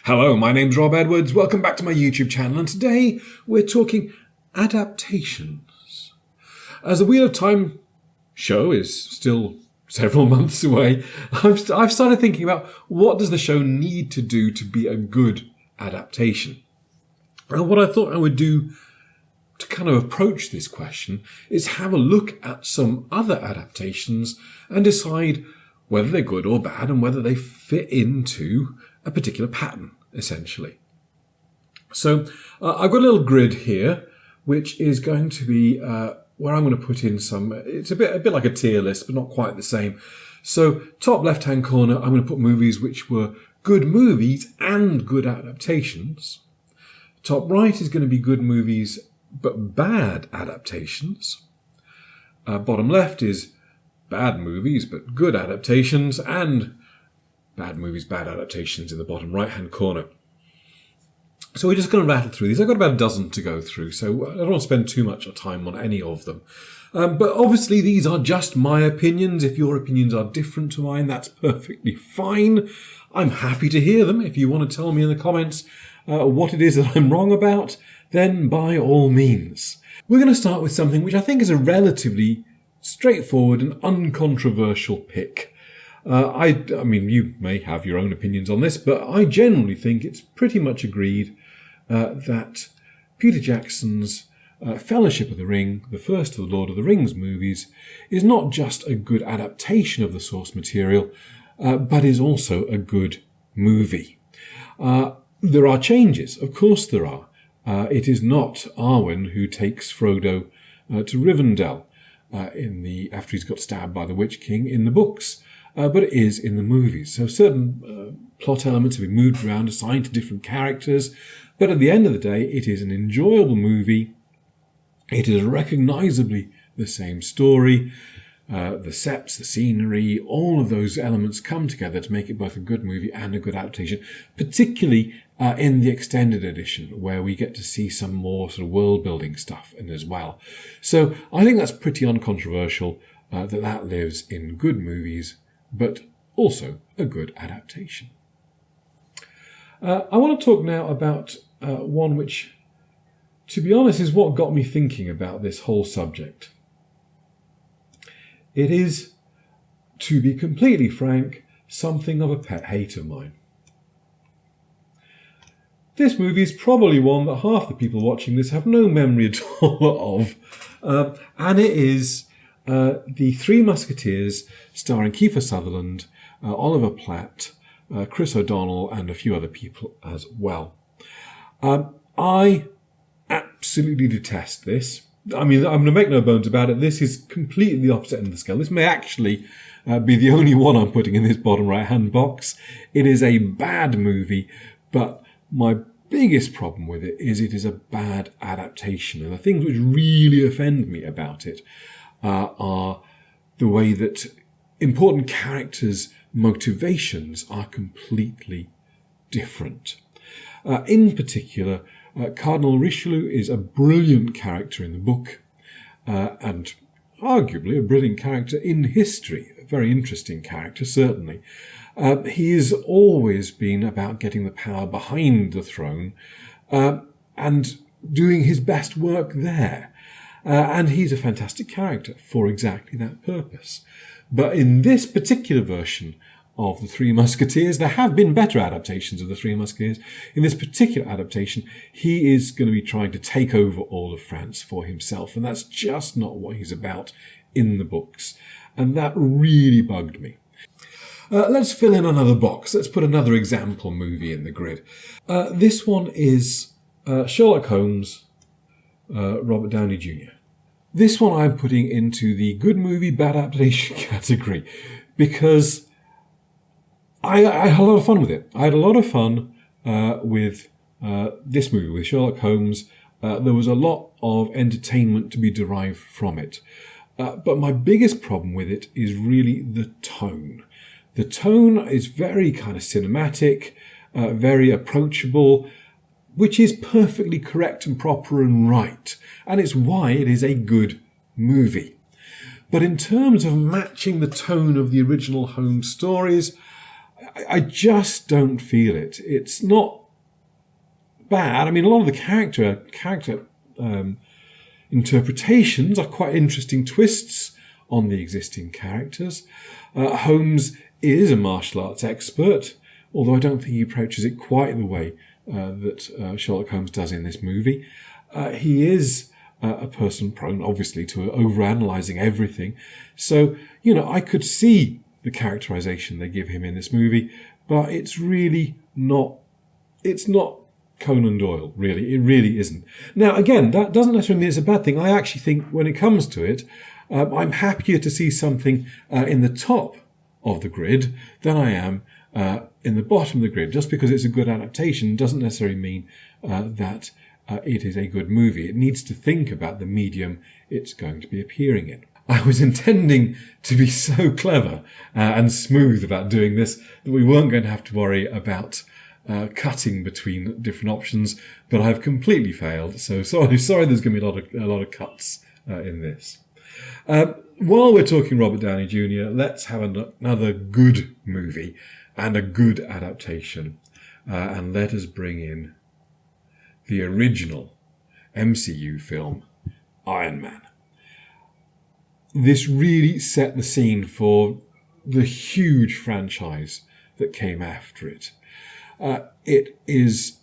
Hello, my name's Rob Edwards. Welcome back to my YouTube channel, and today we're talking adaptations. As the Wheel of Time show is still several months away, I've started thinking about what does the show need to do to be a good adaptation. And what I thought I would do to kind of approach this question is have a look at some other adaptations and decide whether they're good or bad and whether they fit into a particular pattern, essentially. So I've got a little grid here, which is going to be where I'm going to put in some, it's a bit like a tier list, but not quite the same. So top left-hand corner, I'm going to put movies which were good movies and good adaptations. Top right is going to be good movies but bad adaptations. Bottom left is bad movies but good adaptations, and bad movies, bad adaptations in the bottom right-hand corner. So we're just going to rattle through these. I've got about a dozen to go through, so I don't want to spend too much time on any of them. But obviously these are just my opinions. If your opinions are different to mine, that's perfectly fine. I'm happy to hear them. If you want to tell me in the comments what it is that I'm wrong about, then by all means. We're going to start with something which I think is a relatively straightforward and uncontroversial pick. I mean, you may have your own opinions on this, but I generally think it's pretty much agreed that Peter Jackson's Fellowship of the Ring, the first of the Lord of the Rings movies, is not just a good adaptation of the source material, but is also a good movie. There are changes, of course there are. It is not Arwen who takes Frodo to Rivendell after he's got stabbed by the Witch King in the books, but it is in the movies. So certain plot elements have been moved around, assigned to different characters, but at the end of the day, it is an enjoyable movie. It is recognisably the same story. The sets, the scenery, all of those elements come together to make it both a good movie and a good adaptation, particularly in the extended edition, where we get to see some more sort of world-building stuff in as well. So I think that's pretty uncontroversial, that lives in good movies, but also a good adaptation. I want to talk now about one which, to be honest, is what got me thinking about this whole subject. It is, to be completely frank, something of a pet hate of mine. This movie is probably one that half the people watching this have no memory at all of, and it is the Three Musketeers, starring Kiefer Sutherland, Oliver Platt, Chris O'Donnell, and a few other people as well. I absolutely detest this. I mean, I'm going to make no bones about it. This is completely the opposite end of the scale. This may actually be the only one I'm putting in this bottom right-hand box. It is a bad movie, but my biggest problem with it is a bad adaptation. And the things which really offend me about it are the way that important characters' motivations are completely different. In particular, Cardinal Richelieu is a brilliant character in the book, and arguably a brilliant character in history. A very interesting character, certainly. He has always been about getting the power behind the throne and doing his best work there. And he's a fantastic character for exactly that purpose. But in this particular version of the Three Musketeers, there have been better adaptations of the Three Musketeers. In this particular adaptation, he is going to be trying to take over all of France for himself, and that's just not what he's about in the books. And that really bugged me. Let's fill in another box. Let's put another example movie in the grid. This one is Sherlock Holmes, Robert Downey Jr. This one I'm putting into the good movie, bad adaptation category, because I had a lot of fun with it. I had a lot of fun with this movie, with Sherlock Holmes. There was a lot of entertainment to be derived from it. But my biggest problem with it is really the tone. The tone is very kind of cinematic, very approachable, which is perfectly correct and proper and right. And it's why it is a good movie. But in terms of matching the tone of the original Holmes stories, I just don't feel it. It's not bad. I mean, a lot of the character interpretations are quite interesting twists on the existing characters. Holmes is a martial arts expert, although I don't think he approaches it quite the way that Sherlock Holmes does in this movie. He is a person prone, obviously, to overanalyzing everything. So, I could see the characterization they give him in this movie, but it's really not. It's not Conan Doyle, really. It really isn't. Now, again, that doesn't necessarily mean it's a bad thing. I actually think when it comes to it, I'm happier to see something in the top of the grid than I am in the bottom of the grid. Just because it's a good adaptation doesn't necessarily mean that it is a good movie. It needs to think about the medium it's going to be appearing in. I was intending to be so clever and smooth about doing this that we weren't going to have to worry about cutting between different options, but I've completely failed. So sorry, there's going to be a lot of cuts in this. While we're talking Robert Downey Jr., let's have another good movie and a good adaptation, and let us bring in the original MCU film, Iron Man. This really set the scene for the huge franchise that came after it. It is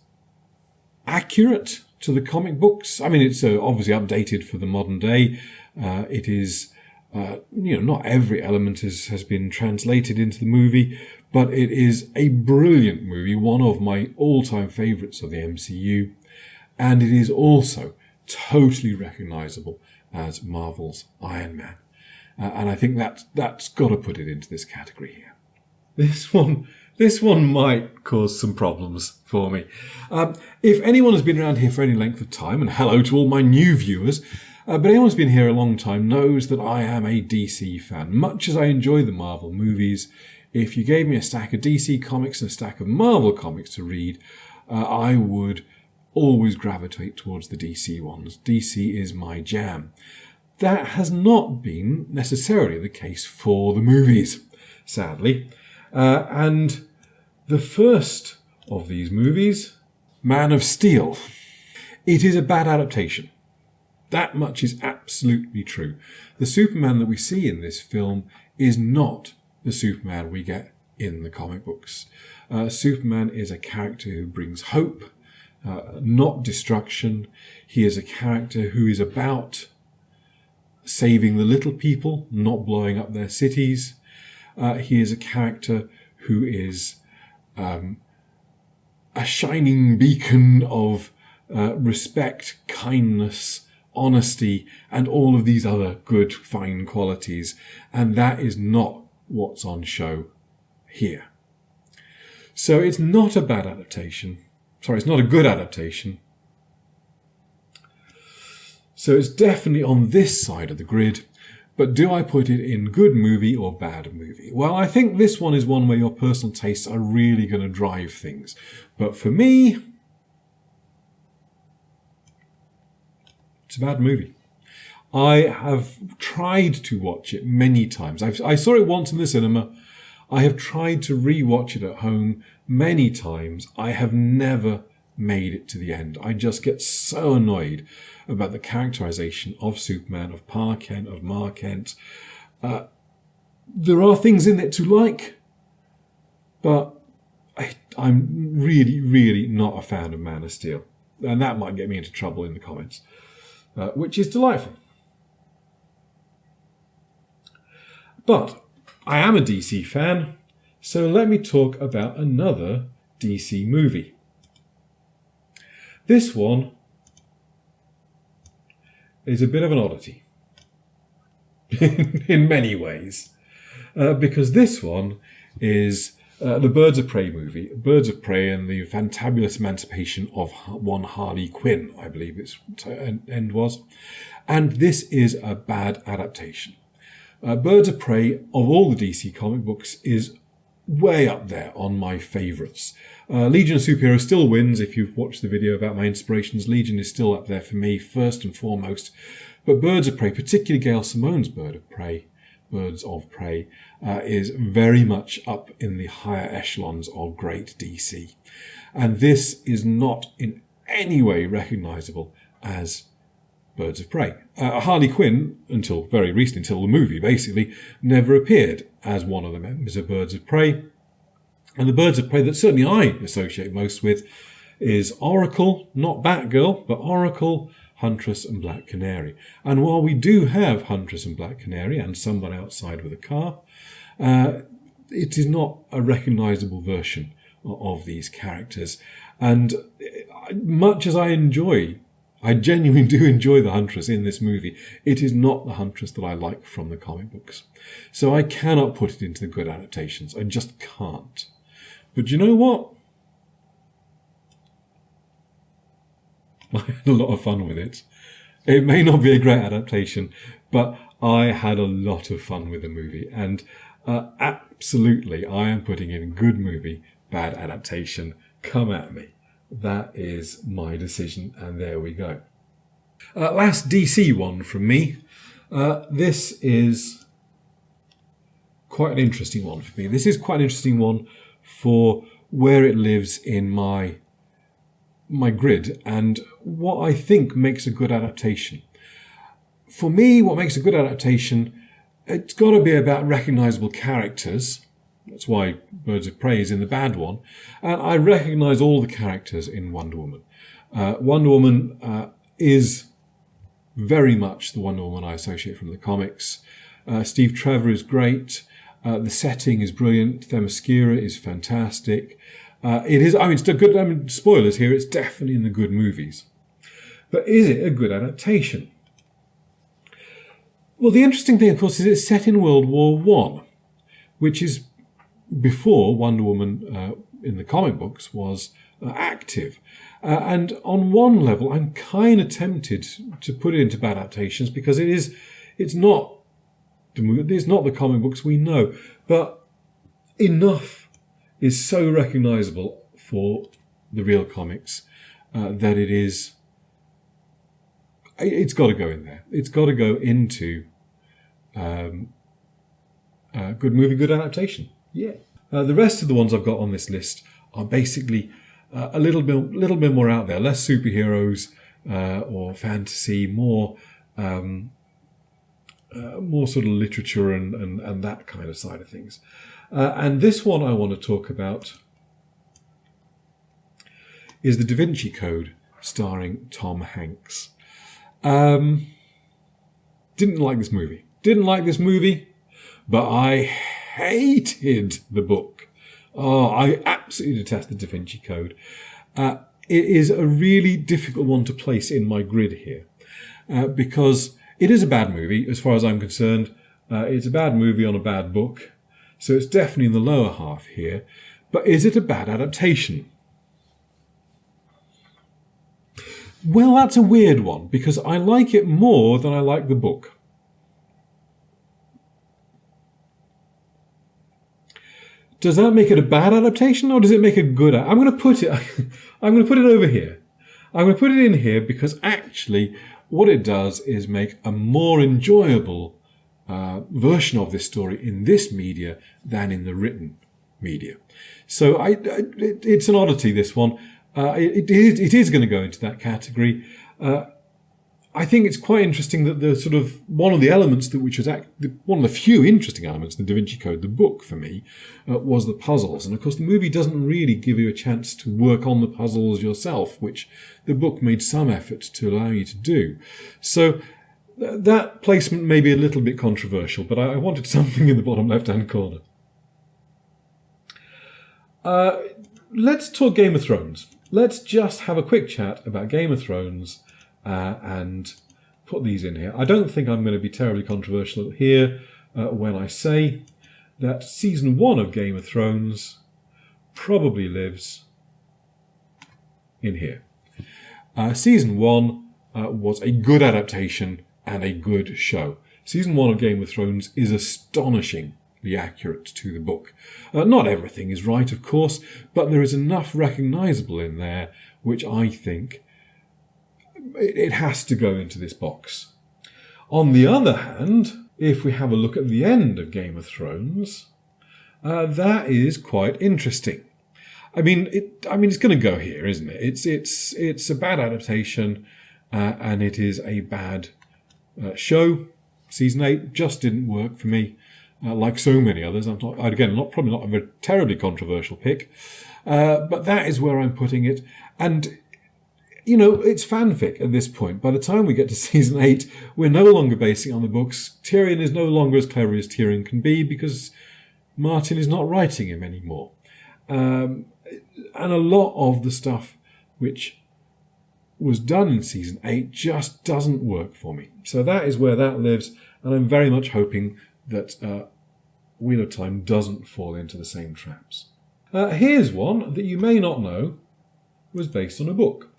accurate to the comic books. I mean, it's obviously updated for the modern day. It is, not every element has been translated into the movie, but it is a brilliant movie, one of my all-time favourites of the MCU, and it is also totally recognisable as Marvel's Iron Man. And I think that's got to put it into this category here. This one might cause some problems for me. If anyone has been around here for any length of time, and hello to all my new viewers, but anyone who's been here a long time knows that I am a DC fan. Much as I enjoy the Marvel movies, if you gave me a stack of DC comics and a stack of Marvel comics to read, I would always gravitate towards the DC ones. DC is my jam. That has not been necessarily the case for the movies, sadly. And the first of these movies, Man of Steel, it is a bad adaptation. That much is absolutely true. The Superman that we see in this film is not the Superman we get in the comic books. Superman is a character who brings hope, not destruction. He is a character who is about saving the little people, not blowing up their cities. He is a character who is a shining beacon of respect, kindness, honesty, and all of these other good, fine qualities. And that is not what's on show here. So it's not a bad adaptation. Sorry, it's not a good adaptation. So it's definitely on this side of the grid. But do I put it in good movie or bad movie? Well, I think this one is one where your personal tastes are really going to drive things. But for me, it's a bad movie. I have tried to watch it many times. I saw it once in the cinema. I have tried to re-watch it at home many times. I have never made it to the end. I just get so annoyed about the characterization of Superman, of Park Kent, of Mark Kent. There are things in it to like, but I'm really, really not a fan of Man of Steel. And that might get me into trouble in the comments, which is delightful. But I am a DC fan, so let me talk about another DC movie. This one is a bit of an oddity in many ways, because this one is the Birds of Prey movie, Birds of Prey and the Fantabulous Emancipation of one Harley Quinn, I believe its end was, and this is a bad adaptation. Birds of Prey, of all the DC comic books, is way up there on my favourites. Legion of Superheroes still wins. If you've watched the video about my inspirations, Legion is still up there for me, first and foremost. But Birds of Prey, particularly Gail Simone's Bird of Prey, Birds of Prey is very much up in the higher echelons of great DC. And this is not in any way recognisable as Birds of Prey. Harley Quinn, until very recently, until the movie basically, never appeared as one of the members of Birds of Prey. And the Birds of Prey that certainly I associate most with is Oracle, not Batgirl, but Oracle, Huntress and Black Canary. And while we do have Huntress and Black Canary and someone outside with a car, it is not a recognisable version of these characters. And much as I genuinely do enjoy the Huntress in this movie, it is not the Huntress that I like from the comic books. So I cannot put it into the good adaptations. I just can't. But you know what? I had a lot of fun with it. It may not be a great adaptation, but I had a lot of fun with the movie. And absolutely, I am putting in good movie, bad adaptation. Come at me. That is my decision, and there we go. Last DC one from me. This is quite an interesting one for me. This is quite an interesting one for where it lives in my grid and what I think makes a good adaptation. For me, what makes a good adaptation, it's got to be about recognisable characters. That's why Birds of Prey is in the bad one. And I recognise all the characters in Wonder Woman. Wonder Woman is very much the Wonder Woman I associate from the comics. Steve Trevor is great. The setting is brilliant. Themyscira is fantastic. It is. I mean, it's good. I mean, spoilers here. It's definitely in the good movies. But is it a good adaptation? Well, the interesting thing, of course, is it's set in World War One, which is before Wonder Woman in the comic books was active. And on one level, I'm kind of tempted to put it into bad adaptations because it's not the comic books we know, but enough is so recognisable for the real comics that it's got to go in there. It's got to go into good movie, good adaptation. Yeah. The rest of the ones I've got on this list are basically a little bit more out there, less superheroes or fantasy, more sort of literature and that kind of side of things. And this one I want to talk about is the Da Vinci Code, starring Tom Hanks. Didn't like this movie, but I hated the book. Oh, I absolutely detest the Da Vinci Code. It is a really difficult one to place in my grid here because it is a bad movie as far as I'm concerned. It's a bad movie on a bad book, so it's definitely in the lower half here. But is it a bad adaptation? Well, that's a weird one because I like it more than I like the book. Does that make it a bad adaptation, or does it make a good? I'm going to put it over here. I'm going to put it in here because actually, what it does is make a more enjoyable version of this story in this media than in the written media. So it's an oddity. This one, it is going to go into that category. I think it's quite interesting that the sort of one of the elements which was one of the few interesting elements in the Da Vinci Code, the book for me, was the puzzles. And of course, the movie doesn't really give you a chance to work on the puzzles yourself, which the book made some effort to allow you to do. So that placement may be a little bit controversial, but I wanted something in the bottom left-hand corner. Let's talk Game of Thrones. Let's just have a quick chat about Game of Thrones and put these in here. I don't think I'm going to be terribly controversial here when I say that season 1 of Game of Thrones probably lives in here. Season 1 was a good adaptation and a good show. Season 1 of Game of Thrones is astonishingly accurate to the book. Not everything is right, of course, but there is enough recognisable in there which I think it has to go into this box. On the other hand, if we have a look at the end of Game of Thrones, that is quite interesting. I mean, it's going to go here, isn't it? It's a bad adaptation, and it is a bad show. Season 8 just didn't work for me, like so many others. Probably not a terribly controversial pick, but that is where I'm putting it. And it's fanfic at this point. By the time we get to season 8, we're no longer basing it on the books. Tyrion is no longer as clever as Tyrion can be because Martin is not writing him anymore. And a lot of the stuff which was done in season 8 just doesn't work for me. So that is where that lives, and I'm very much hoping that Wheel of Time doesn't fall into the same traps. Here's one that you may not know was based on a book.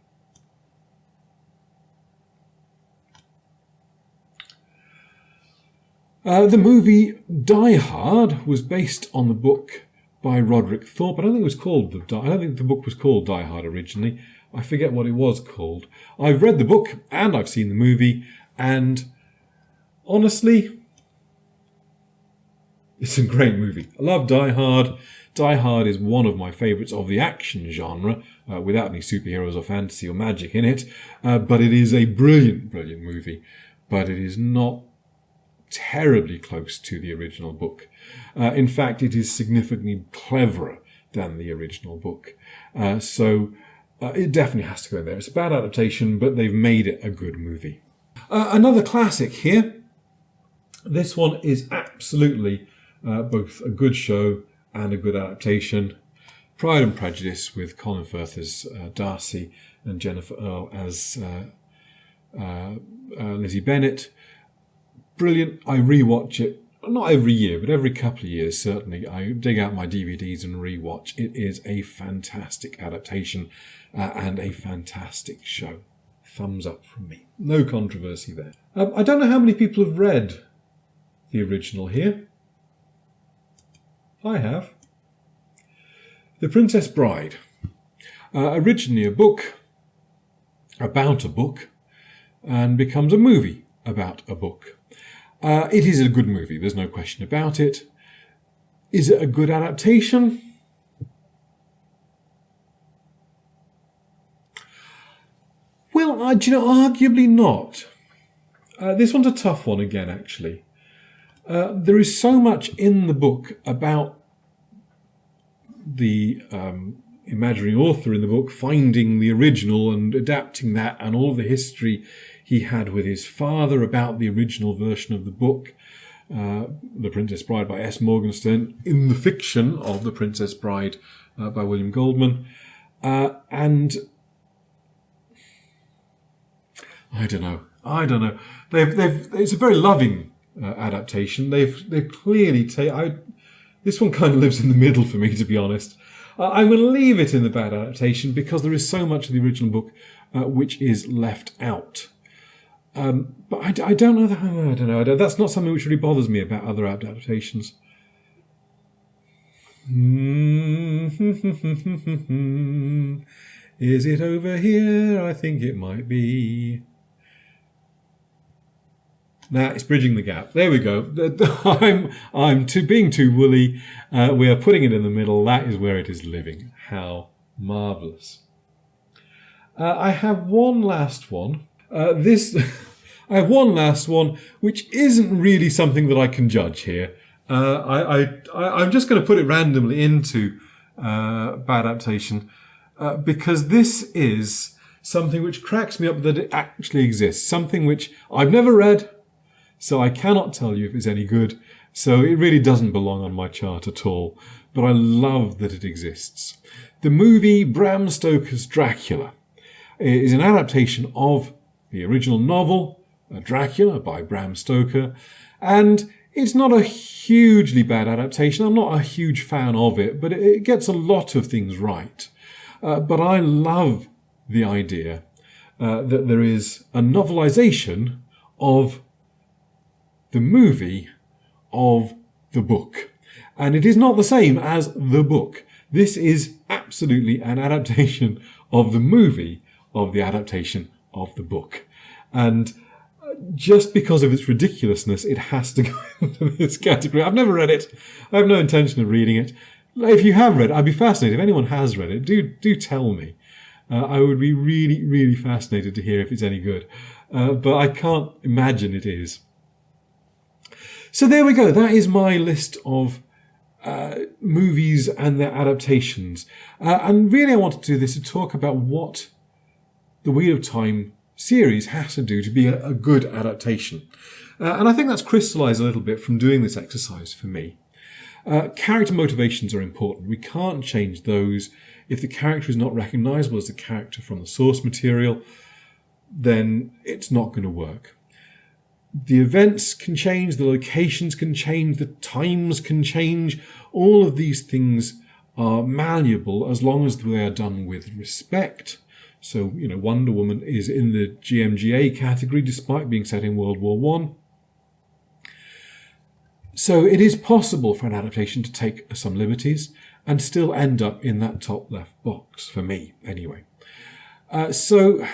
The movie Die Hard was based on the book by Roderick Thorpe. I don't think the book was called Die Hard originally. I forget what it was called. I've read the book and I've seen the movie, and honestly, it's a great movie. I love Die Hard. Die Hard is one of my favourites of the action genre, without any superheroes or fantasy or magic in it. But it is a brilliant, brilliant movie. But it is not terribly close to the original book. In fact, it is significantly cleverer than the original book. So it definitely has to go in there. It's a bad adaptation, but they've made it a good movie. Another classic here. This one is absolutely both a good show and a good adaptation. Pride and Prejudice, with Colin Firth as Darcy and Jennifer Earle as Lizzie Bennet. Brilliant. I rewatch it, not every year, but every couple of years, certainly. I dig out my DVDs and rewatch. It is a fantastic adaptation and a fantastic show. Thumbs up from me. No controversy there. I don't know how many people have read the original here. I have. The Princess Bride. Originally a book about a book, and becomes a movie about a book. It is a good movie, there's no question about it. Is it a good adaptation? Well, arguably not. This one's a tough one again, actually. There is so much in the book about the imaginary author in the book finding the original and adapting that, and all the history he had with his father about the original version of the book, The Princess Bride by S. Morgenstern, in the fiction of The Princess Bride by William Goldman. And I don't know. It's a very loving adaptation. They've clearly this one kind of lives in the middle for me, to be honest. I'm going to leave it in the bad adaptation because there is so much of the original book which is left out. But I don't know. I don't know. That's not something which really bothers me about other adaptations. Is it over here? I think it might be. Nah, it's bridging the gap. There we go. I'm being too woolly. We are putting it in the middle. That is where it is living. How marvellous. I have one last one. I have one last one, which isn't really something that I can judge here. I'm just going to put it randomly into bad adaptation because this is something which cracks me up that it actually exists. Something which I've never read, so I cannot tell you if it's any good. So it really doesn't belong on my chart at all. But I love that it exists. The movie Bram Stoker's Dracula is an adaptation of the original novel, Dracula by Bram Stoker. And it's not a hugely bad adaptation. I'm not a huge fan of it, but it gets a lot of things right. But I love the idea that there is a novelization of the movie of the book. And it is not the same as the book. This is absolutely an adaptation of the movie of the adaptation of the book. And just because of its ridiculousness, it has to go into this category. I've never read it. I have no intention of reading it. If you have read it, I'd be fascinated. If anyone has read it, do tell me. I would be really, really fascinated to hear if it's any good. But I can't imagine it is. So there we go. That is my list of movies and their adaptations. And really I wanted to do this to talk about what the Wheel of Time series has to do to be a good adaptation. And I think that's crystallised a little bit from doing this exercise for me. Character motivations are important. We can't change those. If the character is not recognisable as the character from the source material, then it's not going to work. The events can change, the locations can change, the times can change. All of these things are malleable as long as they are done with respect. So, Wonder Woman is in the GMGA category despite being set in World War I. So it is possible for an adaptation to take some liberties and still end up in that top left box, for me anyway. So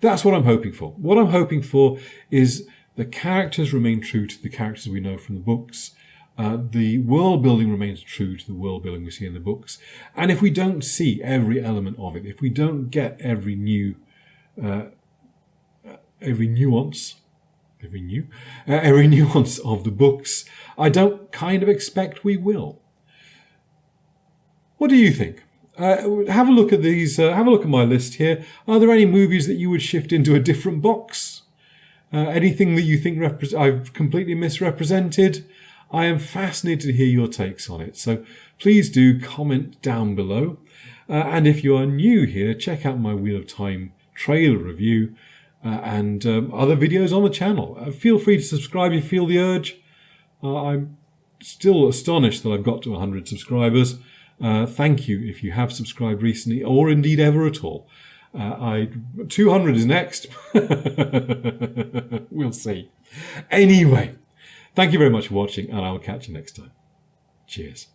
that's what I'm hoping for. What I'm hoping for is the characters remain true to the characters we know from the books. The world building remains true to the world building we see in the books. And if we don't see every element of it, if we don't get every nuance of the books, I don't kind of expect we will. What do you think? Have a look at these. Have a look at my list here. Are there any movies that you would shift into a different box? Anything that you think I've completely misrepresented? I am fascinated to hear your takes on it. So please do comment down below. And if you are new here, check out my Wheel of Time trailer review and other videos on the channel. Feel free to subscribe if you feel the urge. I'm still astonished that I've got to 100 subscribers. Thank you if you have subscribed recently or indeed ever at all. 200 is next. We'll see. Anyway, thank you very much for watching and I will catch you next time. Cheers.